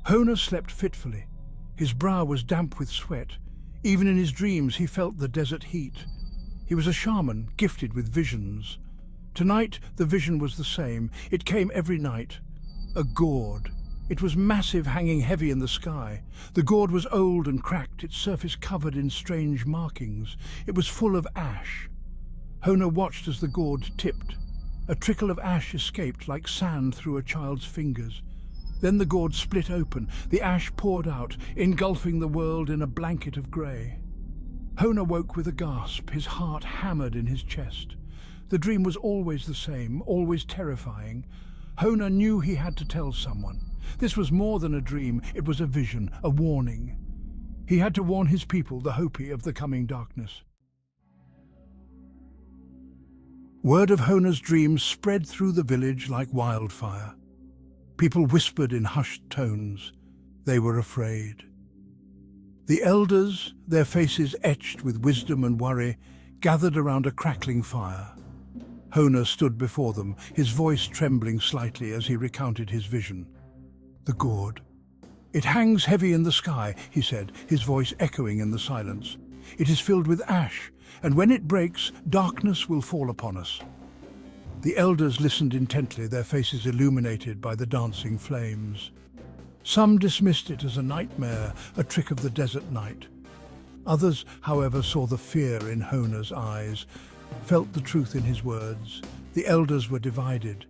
Hona slept fitfully. His brow was damp with sweat. Even in his dreams he felt the desert heat. He was a shaman, gifted with visions. Tonight the vision was the same. It came every night. A gourd. It was massive, hanging heavy in the sky. The gourd was old and cracked, its surface covered in strange markings. It was full of ash. Hona watched as the gourd tipped. A trickle of ash escaped like sand through a child's fingers. Then the gourd split open. The ash poured out, engulfing the world in a blanket of grey. Hona woke with a gasp, his heart hammered in his chest. The dream was always the same, always terrifying. Hona knew he had to tell someone. This was more than a dream, it was a vision, a warning. He had to warn his people, the Hopi, of the coming darkness. Word of Hona's dream spread through the village like wildfire. People whispered in hushed tones. They were afraid. The elders, their faces etched with wisdom and worry, gathered around a crackling fire. Hona stood before them, his voice trembling slightly as he recounted his vision. The gourd. It hangs heavy in the sky, he said, his voice echoing in the silence. It is filled with ash, and when it breaks, darkness will fall upon us. The elders listened intently, their faces illuminated by the dancing flames. Some dismissed it as a nightmare, a trick of the desert night. Others, however, saw the fear in Hona's eyes, felt the truth in his words. The elders were divided.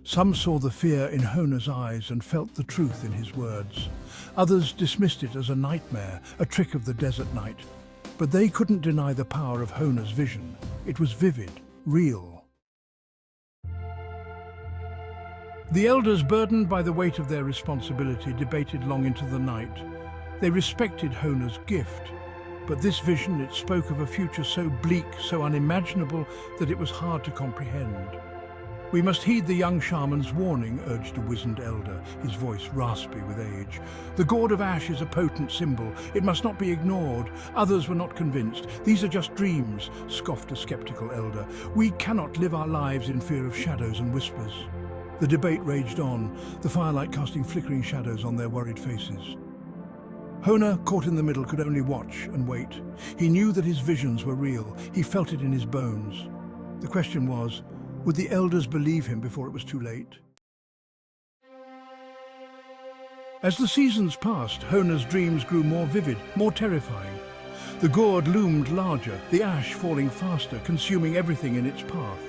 Some saw the fear in Hona's eyes and felt the truth in his words. Others dismissed it as a nightmare, a trick of the desert night. But they couldn't deny the power of Hona's vision. It was vivid, real. The elders, burdened by the weight of their responsibility, debated long into the night. They respected Hona's gift, but this vision, it spoke of a future so bleak, so unimaginable, that it was hard to comprehend. We must heed the young shaman's warning, urged a wizened elder, his voice raspy with age. The gourd of ash is a potent symbol. It must not be ignored. Others were not convinced. These are just dreams, scoffed a skeptical elder. We cannot live our lives in fear of shadows and whispers. The debate raged on, the firelight casting flickering shadows on their worried faces. Hona, caught in the middle, could only watch and wait. He knew that his visions were real. He felt it in his bones. The question was, would the elders believe him before it was too late? As the seasons passed, Hona's dreams grew more vivid, more terrifying. The gourd loomed larger, the ash falling faster, consuming everything in its path.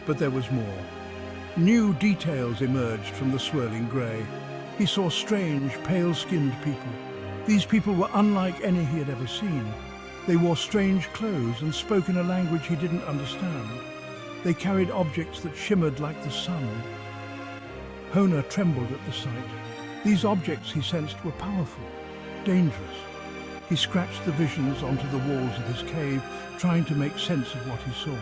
But there was more. New details emerged from the swirling grey. He saw strange, pale-skinned people. These people were unlike any he had ever seen. They wore strange clothes and spoke in a language he didn't understand. They carried objects that shimmered like the sun. Hona trembled at the sight. These objects, he sensed, were powerful, dangerous. He scratched the visions onto the walls of his cave, trying to make sense of what he saw.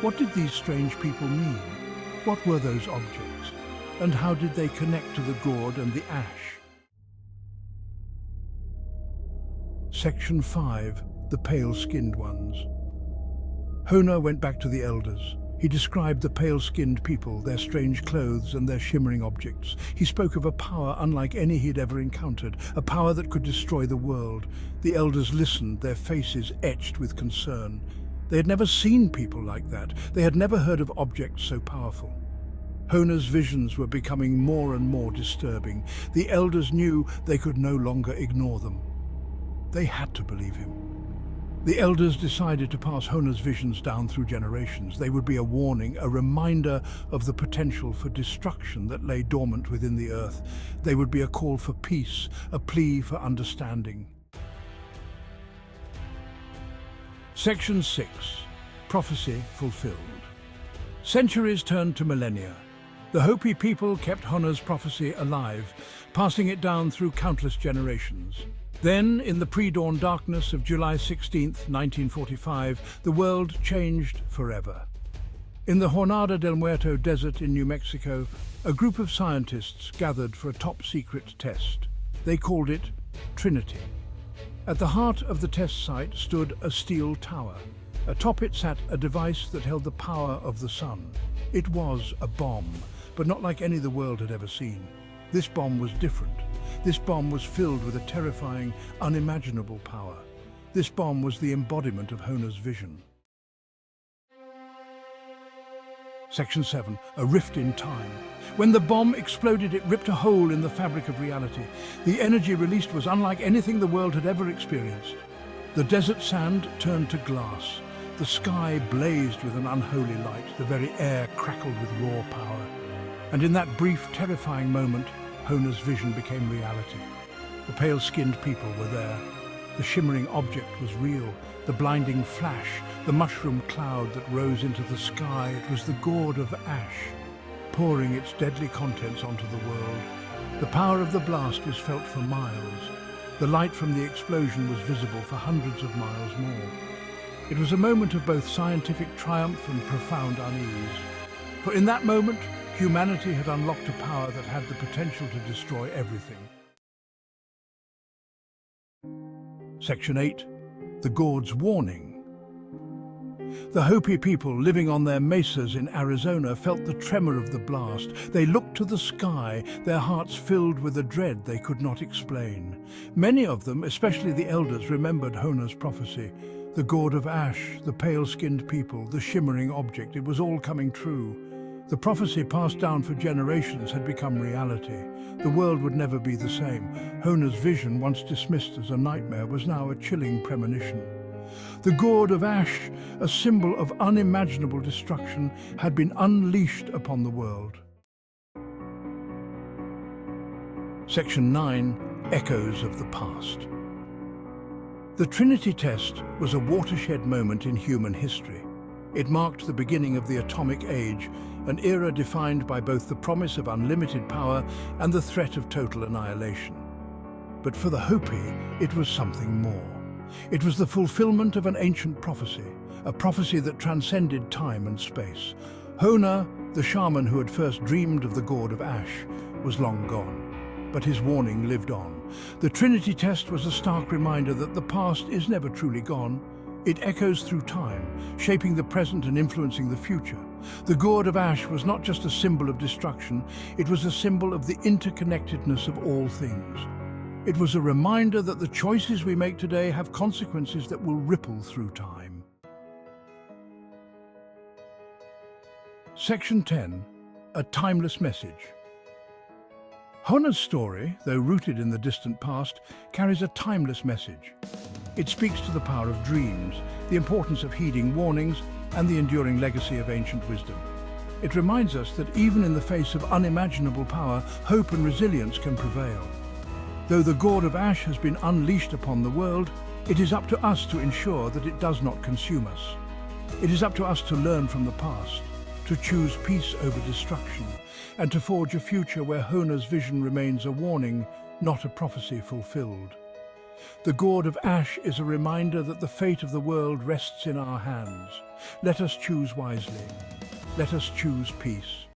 What did these strange people mean? What were those objects? And how did they connect to the gourd and the ash? Section 5. The Pale-Skinned Ones. Hona went back to the elders. He described the pale-skinned people, their strange clothes and their shimmering objects. He spoke of a power unlike any he'd ever encountered, a power that could destroy the world. The elders listened, their faces etched with concern. They had never seen people like that. They had never heard of objects so powerful. Hona's visions were becoming more and more disturbing. The elders knew they could no longer ignore them. They had to believe him. The elders decided to pass Hona's visions down through generations. They would be a warning, a reminder of the potential for destruction that lay dormant within the earth. They would be a call for peace, a plea for understanding. Section 6. Prophecy Fulfilled. Centuries turned to millennia. The Hopi people kept Hona's prophecy alive, passing it down through countless generations. Then, in the pre-dawn darkness of July 16, 1945, the world changed forever. In the Jornada del Muerto desert in New Mexico, a group of scientists gathered for a top-secret test. They called it Trinity. At the heart of the test site stood a steel tower. Atop it sat a device that held the power of the sun. It was a bomb, but not like any the world had ever seen. This bomb was different. This bomb was filled with a terrifying, unimaginable power. This bomb was the embodiment of Hona's vision. Section 7. A rift in time. When the bomb exploded, it ripped a hole in the fabric of reality. The energy released was unlike anything the world had ever experienced. The desert sand turned to glass. The sky blazed with an unholy light. The very air crackled with raw power. And in that brief, terrifying moment, Hona's vision became reality. The pale-skinned people were there. The shimmering object was real. The blinding flash, the mushroom cloud that rose into the sky, it was the gourd of ash, pouring its deadly contents onto the world. The power of the blast was felt for miles. The light from the explosion was visible for hundreds of miles more. It was a moment of both scientific triumph and profound unease. For in that moment, humanity had unlocked a power that had the potential to destroy everything. Section 8. The Gourd's Warning. The Hopi people living on their mesas in Arizona felt the tremor of the blast. They looked to the sky, their hearts filled with a dread they could not explain. Many of them, especially the elders, remembered Hona's prophecy. The gourd of ash, the pale-skinned people, the shimmering object, it was all coming true. The prophecy passed down for generations had become reality. The world would never be the same. Hona's vision, once dismissed as a nightmare, was now a chilling premonition. The gourd of ash, a symbol of unimaginable destruction, had been unleashed upon the world. Section 9. Echoes of the Past. The Trinity test was a watershed moment in human history. It marked the beginning of the atomic age, an era defined by both the promise of unlimited power and the threat of total annihilation. But for the Hopi, it was something more. It was the fulfillment of an ancient prophecy, a prophecy that transcended time and space. Hona, the shaman who had first dreamed of the gourd of ash, was long gone, but his warning lived on. The Trinity test was a stark reminder that the past is never truly gone. It echoes through time, shaping the present and influencing the future. The gourd of ash was not just a symbol of destruction, it was a symbol of the interconnectedness of all things. It was a reminder that the choices we make today have consequences that will ripple through time. Section 10. A Timeless Message. Hona's story, though rooted in the distant past, carries a timeless message. It speaks to the power of dreams, the importance of heeding warnings, and the enduring legacy of ancient wisdom. It reminds us that even in the face of unimaginable power, hope and resilience can prevail. Though the gourd of ash has been unleashed upon the world, it is up to us to ensure that it does not consume us. It is up to us to learn from the past, to choose peace over destruction, and to forge a future where Hona's vision remains a warning, not a prophecy fulfilled. The gourd of ash is a reminder that the fate of the world rests in our hands. Let us choose wisely. Let us choose peace.